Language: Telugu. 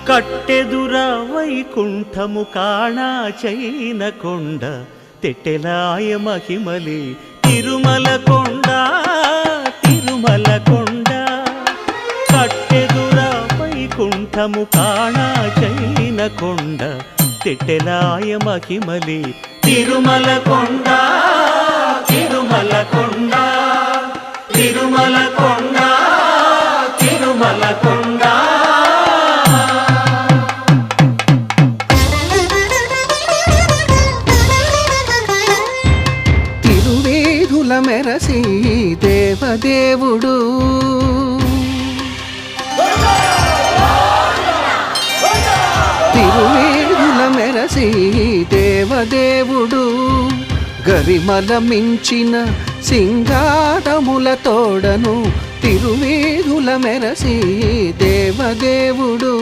కట్టెదుర వైకుంఠము కాణా చైన కొండ తెట్టెలాయ మహిమలి తిరుమల కొండ తిరుమల కొండ కట్టెదుర వైకుంఠము కాణా చైన కొండ తెట్టెలాయ మహిమలి తిరుమల కొండ తిరుమల కొండ తిరుమల కొండ తిరుమల కొండ తిరువేధుల మెరసి దేవదేవుడు తిరువేధుల మెరసి దేవదేవుడు గరిమల మించిన సింగారముల తోడను తిరువేధుల మెరసి దేవదేవుడు